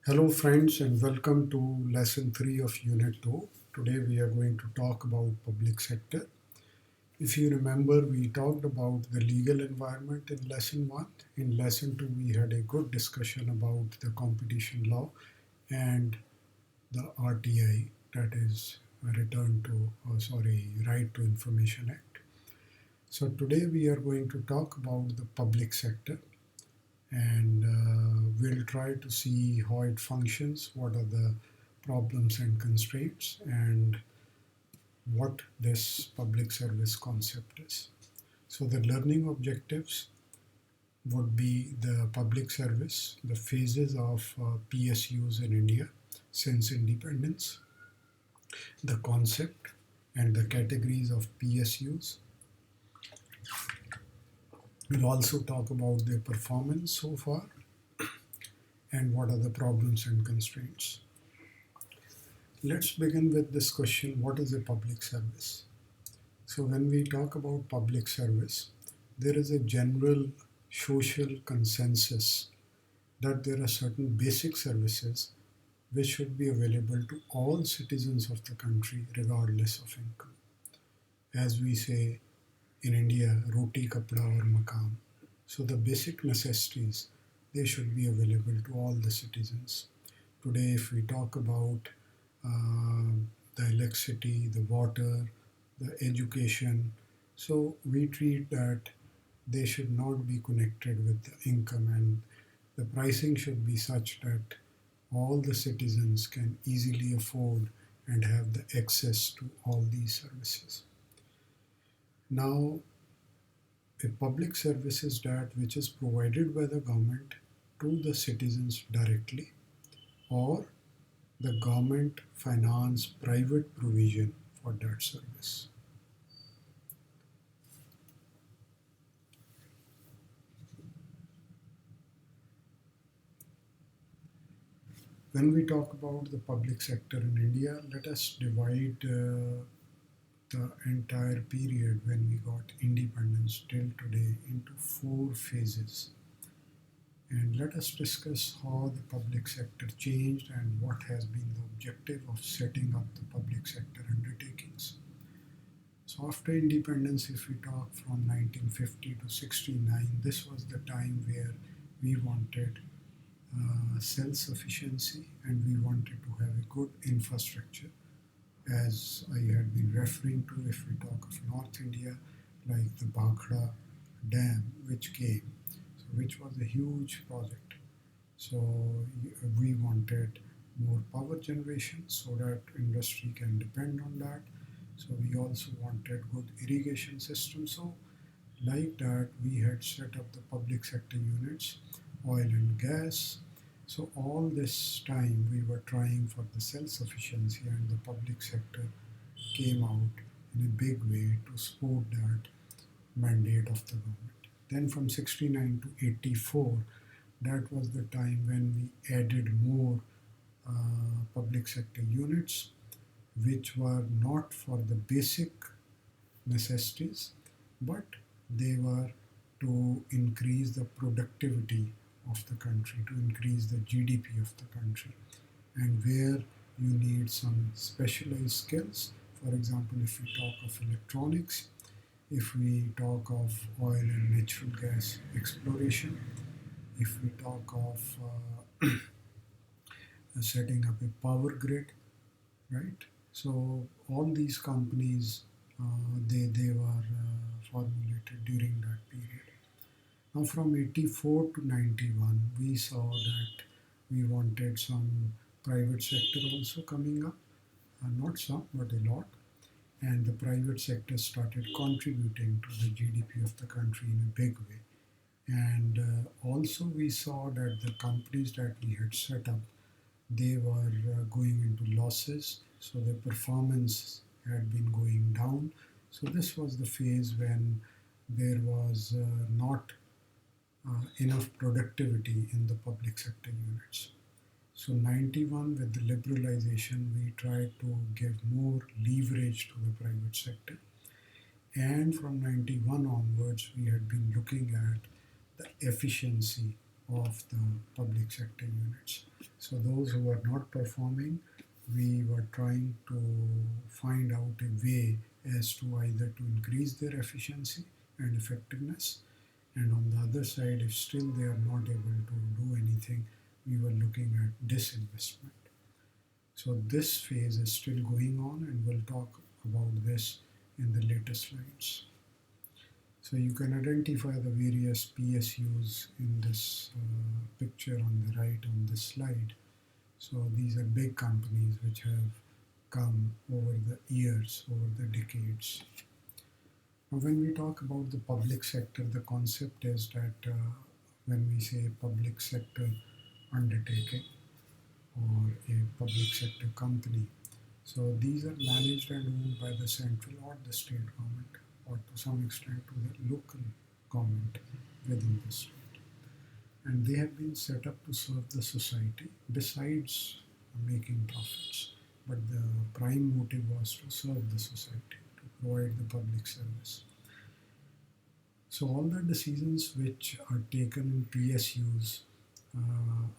Hello, friends, and welcome to lesson 3 of Unit 2. Today, we are going to talk about public sector. If you remember, we talked about the legal environment in lesson 1. In lesson 2, we had a good discussion about the competition law and the RTI, that is, Right to Information Act. So, today, we are going to talk about the public sector and we'll try to see how it functions, what are the problems and constraints, and what this public service concept is. So the learning objectives would be the public service, the phases of PSUs in India since independence, the concept and the categories of PSUs. We'll also talk about their performance so far and what are the problems and constraints. Let's begin with this question, what is a public service? So when we talk about public service, there is a general social consensus that there are certain basic services which should be available to all citizens of the country regardless of income. As we say in India, roti, kapda or makam. So the basic necessities, they should be available to all the citizens. Today, if we talk about the electricity, the water, the education, so we treat that they should not be connected with the income, and the pricing should be such that all the citizens can easily afford and have the access to all these services. Now, a public service is that which is provided by the government to the citizens directly, or the government finance private provision for that service. When we talk about the public sector in India, let us divide the entire period when we got independence till today into 4 phases. And let us discuss how the public sector changed and what has been the objective of setting up the public sector undertakings. So after independence, if we talk from 1950 to 69, this was the time where we wanted self-sufficiency and we wanted to have a good infrastructure. As I had been referring to, if we talk of North India, like the Bhakra Dam, which came, so which was a huge project. So we wanted more power generation so that industry can depend on that. So we also wanted good irrigation system. So like that, we had set up the public sector units, oil and gas. So all this time we were trying for the self-sufficiency, and the public sector came out in a big way to support that mandate of the government. Then from 69 to 84, that was the time when we added more public sector units which were not for the basic necessities, but they were to increase the productivity of the country, to increase the GDP of the country, and where you need some specialized skills. For example, if we talk of electronics, if we talk of oil and natural gas exploration, if we talk of setting up a power grid, right? So all these companies, they were formulated during that period. Now from 84 to 91, we saw that we wanted some private sector also coming up, not some, but a lot. And the private sector started contributing to the GDP of the country in a big way. And also we saw that the companies that we had set up, they were going into losses, so their performance had been going down. So this was the phase when there was not enough productivity in the public sector units. So 91, with the liberalization, we tried to give more leverage to the private sector. And from 91 onwards, we had been looking at the efficiency of the public sector units. So those who were not performing, we were trying to find out a way as to either to increase their efficiency and effectiveness, and on the other side, if still they are not able to do anything, we were looking at disinvestment. So this phase is still going on, and we'll talk about this in the later slides. So you can identify the various PSUs in this picture on the right on this slide. So these are big companies which have come over the years, over the decades. Now when we talk about the public sector, the concept is that when we say public sector undertaking or a public sector company, so these are managed and owned by the central or the state government, or to some extent to the local government within the state. And they have been set up to serve the society besides making profits. But the prime motive was to serve the society, to provide the public service. So all the decisions which are taken in PSUs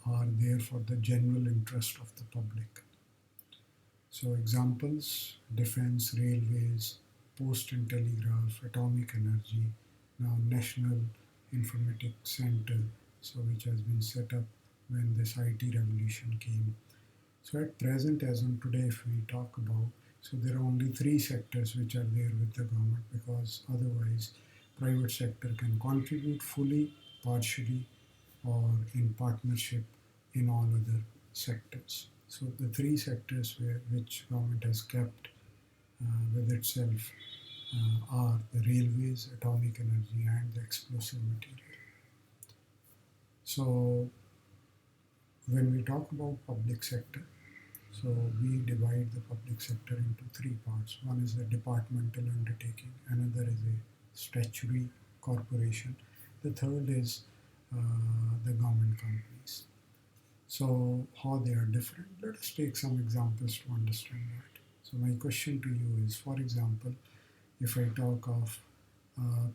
are there for the general interest of the public. So examples: defense, railways, post and telegraph, atomic energy, now National Informatics Center, so which has been set up when this IT revolution came. So at present, as on today, if we talk about, so there are only three sectors which are there with the government, because otherwise private sector can contribute fully, partially, or in partnership in all other sectors. So the three sectors which government has kept with itself are the railways, atomic energy, and the explosive material. So when we talk about public sector, so we divide the public sector into three parts. One is the departmental undertaking, another is a statutory corporation, the third is the government companies. So how they are different? Let us take some examples to understand that. So my question to you is, for example, if I talk of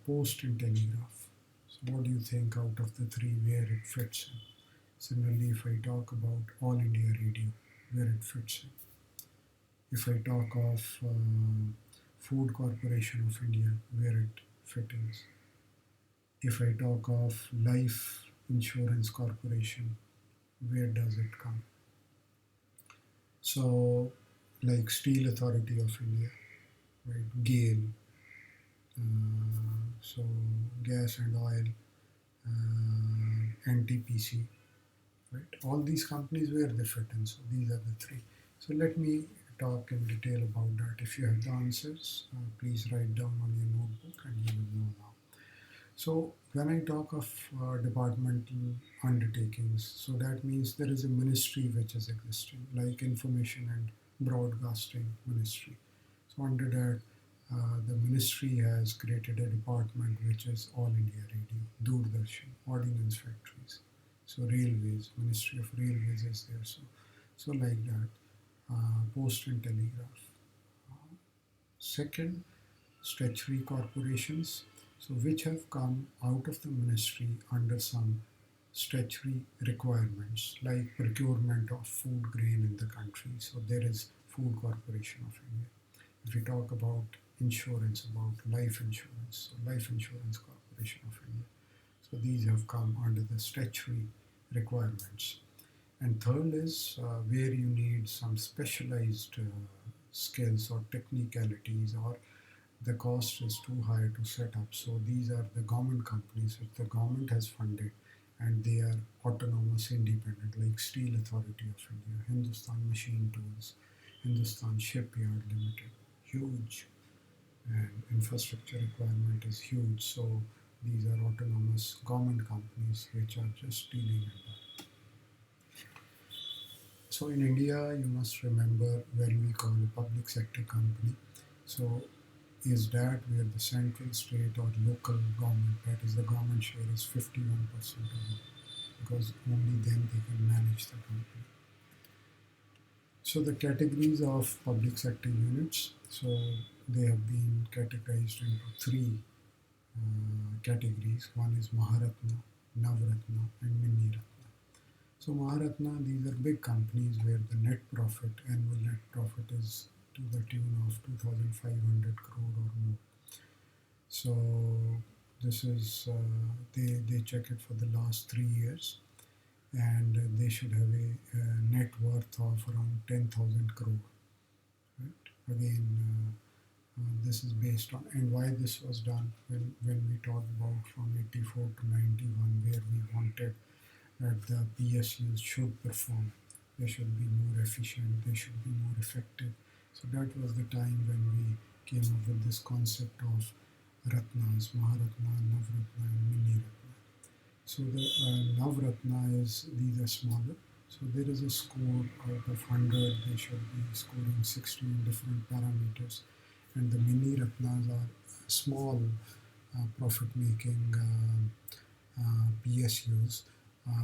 post and telegraph, so what do you think out of the three where it fits in? Similarly, if I talk about All India Radio, where it fits in. If I talk of Food Corporation of India, where it fits. If I talk of Life Insurance Corporation, where does it come? So, like Steel Authority of India, right? GAIL, so gas and oil, NTPC, right? All these companies where they fit in. So these are the three. So let me talk in detail about that. If you have the answers, please write down on your notebook and you will know now. So when I talk of departmental undertakings, so that means there is a ministry which is existing, like Information and Broadcasting Ministry. So under that, the ministry has created a department which is All India Radio, Doordarshan, Ordnance Factories. So railways, Ministry of Railways is there. So like that, post and telegraph. Second, statutory corporations, so which have come out of the ministry under some statutory requirements, like procurement of food grain in the country. So there is Food Corporation of India. If we talk about insurance, about life insurance, so Life Insurance Corporation of India. So these have come under the statutory requirements. And third is where you need some specialized skills or technicalities, or the cost is too high to set up. So these are the government companies which the government has funded, and they are autonomous, independent, like Steel Authority of India, Hindustan Machine Tools, Hindustan Shipyard Limited, huge, and infrastructure requirement is huge. So these are autonomous government companies which are just dealing with that. So in India, you must remember when we call a public sector company, so is that where the central, state, or local government, that is the government share, is 51% of it, because only then they can manage the company. So the categories of public sector units, so they have been categorized into three categories. One is Maharatna, Navratna, and Mini Ratna. So Maharatna, these are big companies where the net profit, annual net profit is to the tune of 2,500 crore or more. So this is they check it for the last 3 years, and they should have a net worth of around 10,000 crore. Right? Again, this is based on, and why this was done when we talk about from 84 to 91, where we wanted that the PSUs should perform. They should be more efficient, they should be more effective. So that was the time when we came up with this concept of Ratnas, Maharatna, Navratna, and Mini Ratna. So the Navratna is, these are smaller. So there is a score out of 100, they should be scoring 60 in different parameters. And the Mini Ratnas are small profit making PSUs,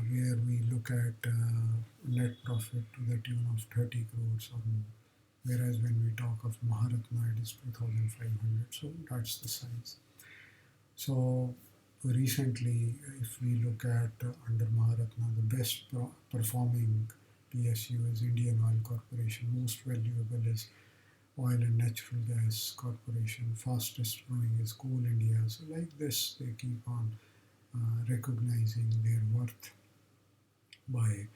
where we look at net profit to the tune of 30 crores or more. Whereas when we talk of Maharatna, it is 2,500. So that's the size. So recently, if we look at under Maharatna, the best performing PSU is Indian Oil Corporation. Most valuable is Oil and Natural Gas Corporation. Fastest growing is Coal India. So like this, they keep on recognizing their worth by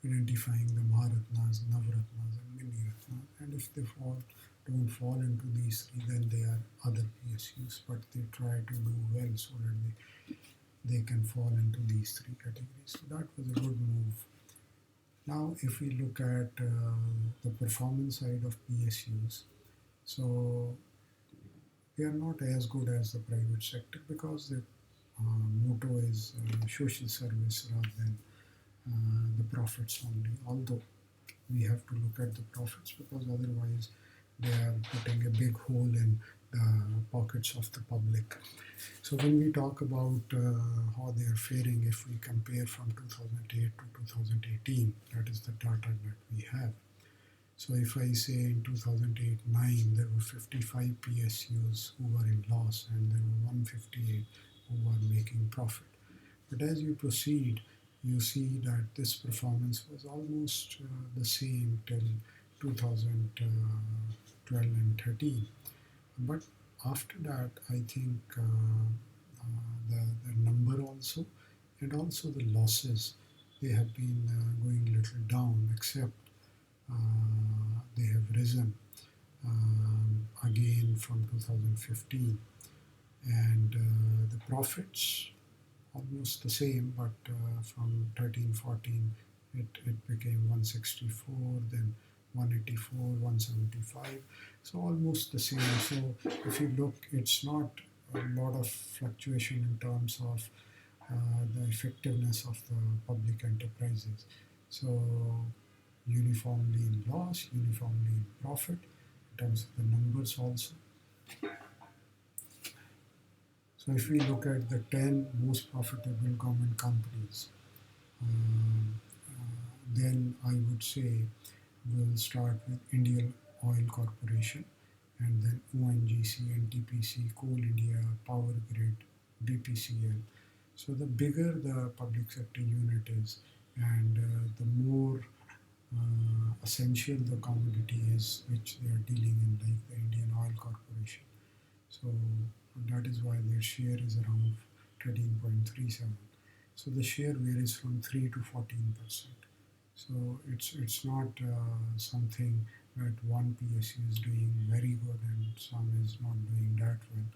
identifying the Maharatnas, Navratnas, and Mini Ratnas. And if they don't fall into these three, then they are other PSUs, but they try to do well so that they can fall into these three categories. So that was a good move. Now, if we look at the performance side of PSUs, so they are not as good as the private sector because the motto is social service rather than the profits only. Although we have to look at the profits because otherwise they are putting a big hole in the pockets of the public. So when we talk about how they are faring, if we compare from 2008 to 2018, that is the data that we have. So if I say in 2008-9 there were 55 PSUs who were in loss and there were 158 who were making profit. But as you proceed, you see that this performance was almost the same till 2012 and 13. But after that, I think the number also and also the losses, they have been going a little down, except they have risen again from 2015, and the profits almost the same, but from 13-14 it became 164, then 184, 175, so almost the same. So if you look, it's not a lot of fluctuation in terms of the effectiveness of the public enterprises. So uniformly in loss, uniformly in profit, in terms of the numbers also. So if we look at the 10 most profitable government companies, then I would say we'll start with Indian Oil Corporation, and then ONGC, NTPC, Coal India, Power Grid, BPCL. So the bigger the public sector unit is, and the more essential the commodity is which they are dealing in, like the Indian Oil Corporation. So that is why their share is around 13.37. So the share varies from 3 to 14%. So it's not something that one PSU is doing very good and some is not doing that well.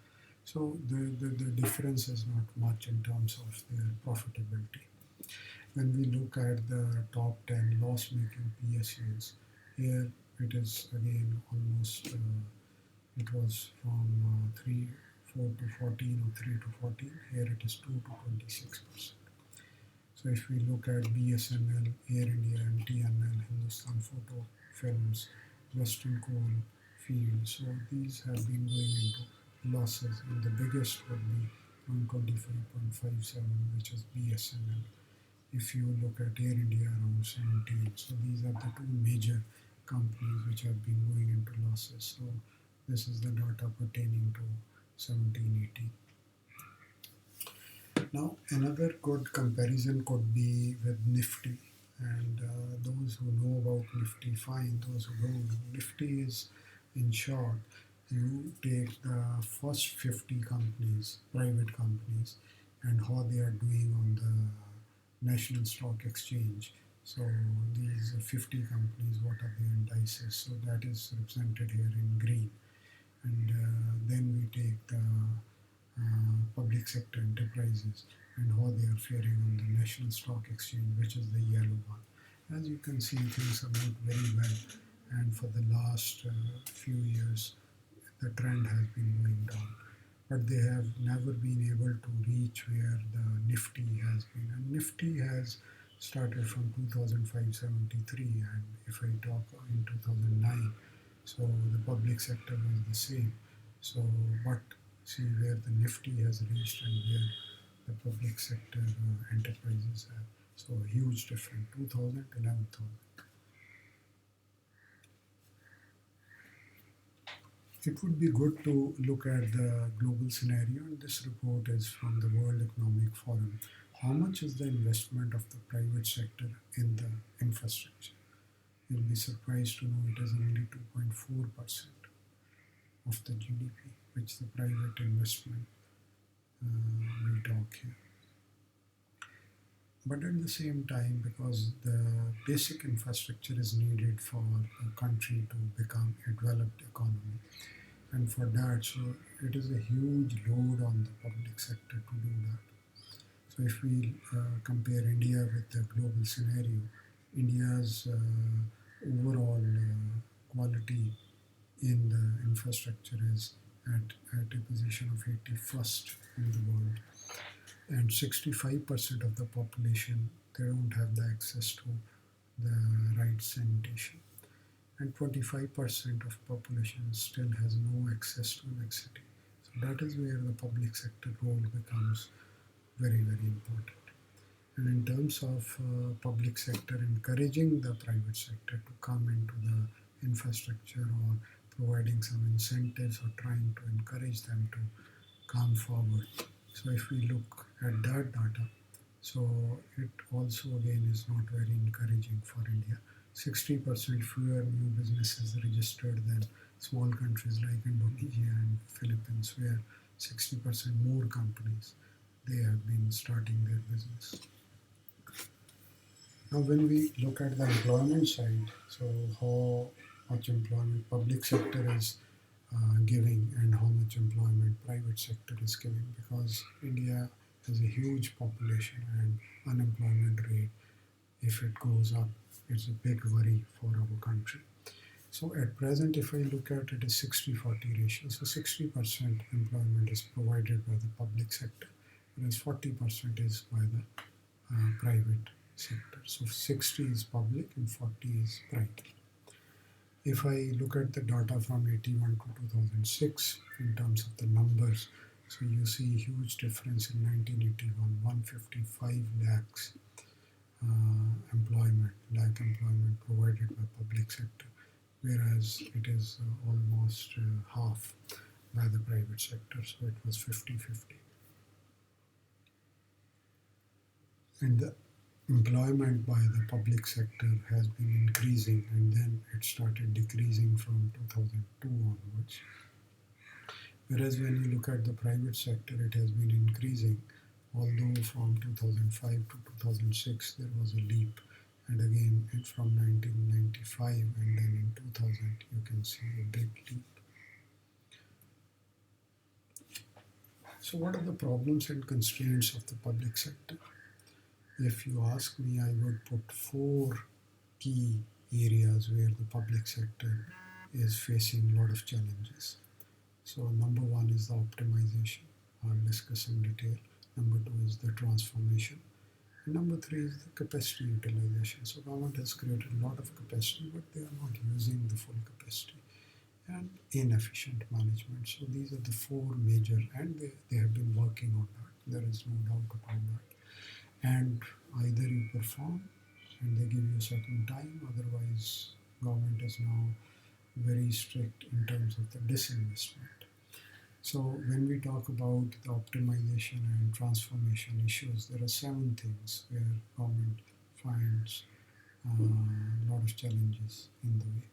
So the difference is not much in terms of their profitability. When we look at the top 10 loss-making PSUs, here it is again almost, it was from 3, 4 to 14 or 3 to 14, here it is 2 to 26%. So if we look at BSNL, Air India, MTNL, Hindustan Photo Films, Western Coal Fields, so these have been going into losses, and the biggest would be around 25.57, which is BSNL. If you look at Air India, around 17. So these are the two major companies which have been going into losses. So this is the data pertaining to 17-18. Now, another good comparison could be with Nifty. And those who know about Nifty, fine. Those who don't know, Nifty is, in short, you take the first 50 companies, private companies, and how they are doing on the National Stock Exchange. So these 50 companies, what are their indices? So that is represented here in green. And then we take the public sector enterprises and how they are faring on the National Stock Exchange, which is the yellow one. As you can see, things are not very well, and for the last few years, the trend has been going down. But they have never been able to reach where the Nifty has been. And Nifty has started from 2005-73, and if I talk in 2009, so the public sector was the same. So, but see where the Nifty has reached and where the public sector enterprises have. So, a huge difference, 2000 to 11,000. It would be good to look at the global scenario, and this report is from the World Economic Forum. How much is the investment of the private sector in the infrastructure? You'll be surprised to know it is only 2.4% of the GDP, which the private investment we talk here. But at the same time, because the basic infrastructure is needed for a country to become a developed economy, and for that, so it is a huge load on the public sector to do that. So if we compare India with the global scenario, India's overall quality in the infrastructure is at a position of 81st in the world, and 65% of the population, they don't have the access to the right sanitation, and 25% of population still has no access to electricity. So that is where the public sector role becomes very, very important. And in terms of public sector encouraging the private sector to come into the infrastructure, or providing some incentives, or trying to encourage them to come forward. So if we look at that data, so it also again is not very encouraging for India. 60% fewer new businesses registered than small countries like Indonesia and Philippines, where 60% more companies, they have been starting their business. Now when we look at the employment side, so how much employment public sector is giving and how much employment private sector is giving, because India has a huge population and unemployment rate, if it goes up, it's a big worry for our country. So at present, if I look at it, is 60-40 ratio. So 60% employment is provided by the public sector, whereas 40% is by the private sector. So 60 is public and 40 is private. If I look at the data from 81 to 2006 in terms of the numbers, so you see a huge difference in 1981, 155 lakhs lakh employment provided by public sector, whereas it is almost half by the private sector, so it was 50-50. And the employment by the public sector has been increasing, and then it started decreasing from 2002 onwards. Whereas when you look at the private sector, it has been increasing, although from 2005 to 2006 there was a leap, and again from 1995 and then in 2000 you can see a big leap. So what are the problems and constraints of the public sector? If you ask me, I would put 4 key areas where the public sector is facing a lot of challenges. So number 1 is the optimization, I'll discuss in detail. Number 2 is the transformation. And number 3 is the capacity utilization. So government has created a lot of capacity, but they are not using the full capacity, and inefficient management. So these are the 4 major, and they have been working on that. There is no doubt about that. And either you perform and they give you a certain time, otherwise government is now very strict in terms of the disinvestment. So when we talk about the optimization and transformation issues, there are 7 things where government finds a lot of challenges in the way.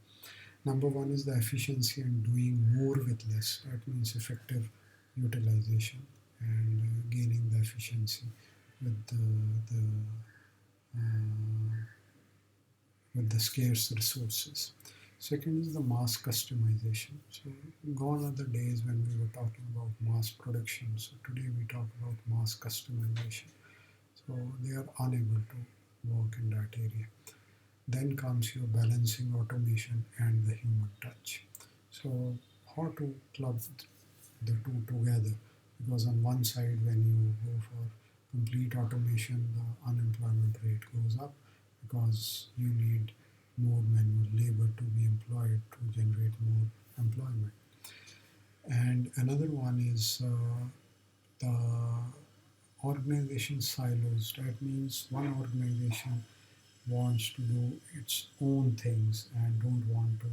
Number one is the efficiency and doing more with less. That means effective utilization and gaining the efficiency with uh, with the scarce resources. Second is the mass customization. So gone are the days when we were talking about mass production. So today we talk about mass customization. So they are unable to work in that area. Then comes your balancing automation and the human touch. So how to club the two together, because on one side when you go for complete automation the unemployment rate goes up because you need more manual labor to be employed to generate more employment. And another one is the organization silos. That means one organization wants to do its own things and don't want to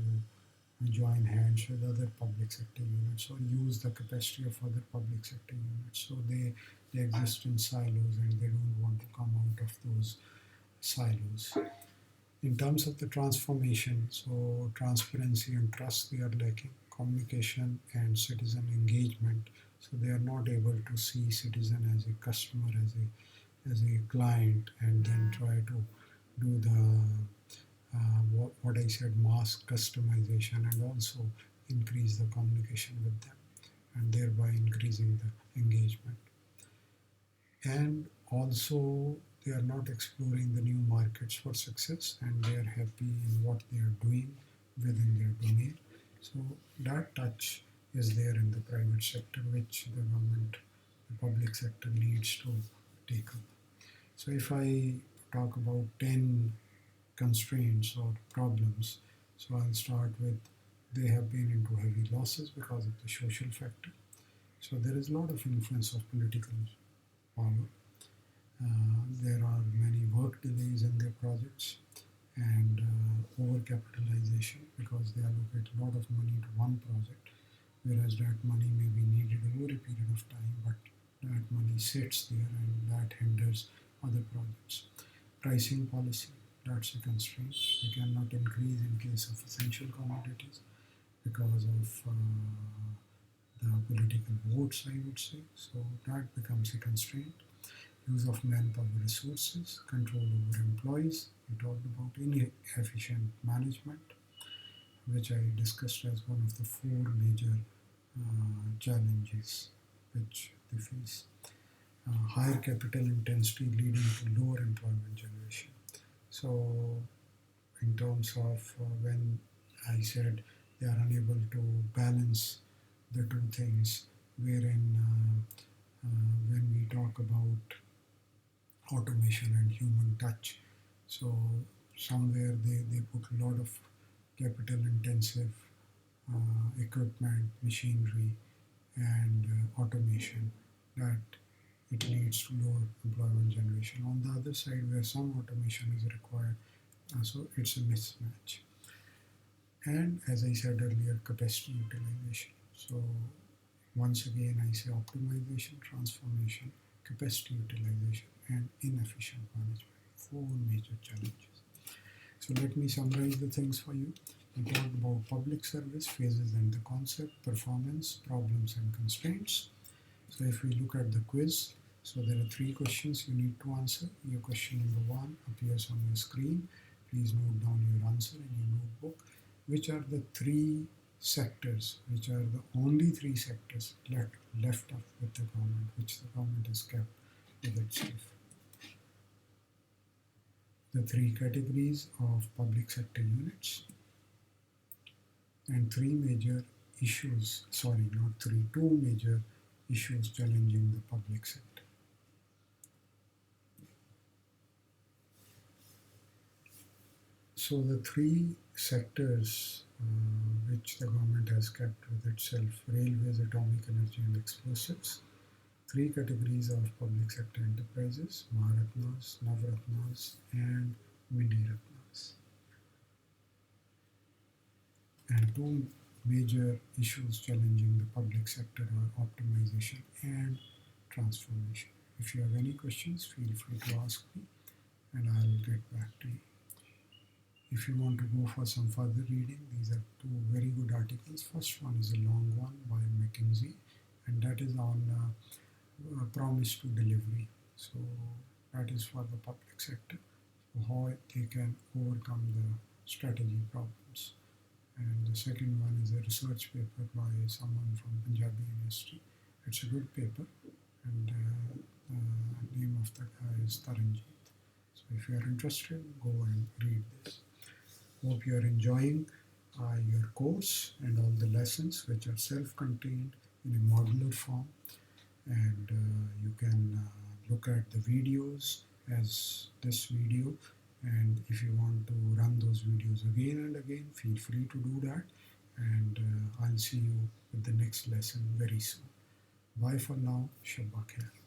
join hands with other public sector units or use the capacity of other public sector units. So they exist in silos and they don't want to come out of those silos. In terms of the transformation, so transparency and trust they are lacking, communication and citizen engagement. So they are not able to see citizen as a customer, as a client, and then try to do the what I said, mass customization, and also increase the communication with them, and thereby increasing the engagement. And also, they are not exploring the new markets for success, and they are happy in what they are doing within their domain. So that touch is there in the private sector, which the government, the public sector needs to take up. So if I talk about 10 constraints or problems. So I'll start with they have been into heavy losses because of the social factor. So there is a lot of influence of political power. There are many work delays in their projects and overcapitalization because they allocate a lot of money to one project, whereas that money may be needed over a period of time, but that money sits there and that hinders other projects. Pricing policy, that's a constraint. We cannot increase in case of essential commodities because of the political votes, I would say. So that becomes a constraint. Use of manpower resources, control over employees. We talked about inefficient management, which I discussed as one of the four major challenges which they face. Higher capital intensity leading to lower employment generation. So in terms of when I said they are unable to balance the two things, wherein when we talk about automation and human touch, so somewhere they put a lot of capital intensive equipment, machinery, and automation that it leads to lower employment generation. On the other side, where some automation is required, so it's a mismatch. And as I said earlier, capacity utilization. So once again, I say optimization, transformation, capacity utilization, and inefficient management. Four major challenges. So let me summarize the things for you. We talked about public service, phases and the concept, performance, problems and constraints. So if we look at the quiz, so there are three questions you need to answer. Your question number one appears on your screen. Please note down your answer in your notebook. Which are the three sectors, which are the only three sectors left off with the government, which the government has kept with itself? The three categories of public sector units and three major issues, sorry, not three, two major issues challenging the public sector. So the three sectors which the government has kept with itself: railways, atomic energy and explosives. Three categories of public sector enterprises: Maharatnas, Navratnas and Mini-Ratnas. And two major issues challenging the public sector are optimization and transformation. If you have any questions, feel free to ask me and I'll get back to you. If you want to go for some further reading, these are two very good articles. First one is a long one by McKinsey, and that is on promise to delivery. So that is for the public sector, how they can overcome the strategy problems. And the second one is a research paper by someone from Punjabi University. It's a good paper, and the name of the guy is Taranjeet. So if you are interested, go and read this. Hope you are enjoying your course and all the lessons, which are self-contained in a modular form, and you can look at the videos as this video, and if you want to run those videos again and again, feel free to do that, and I'll see you with the next lesson very soon. Bye for now. Shabba khair.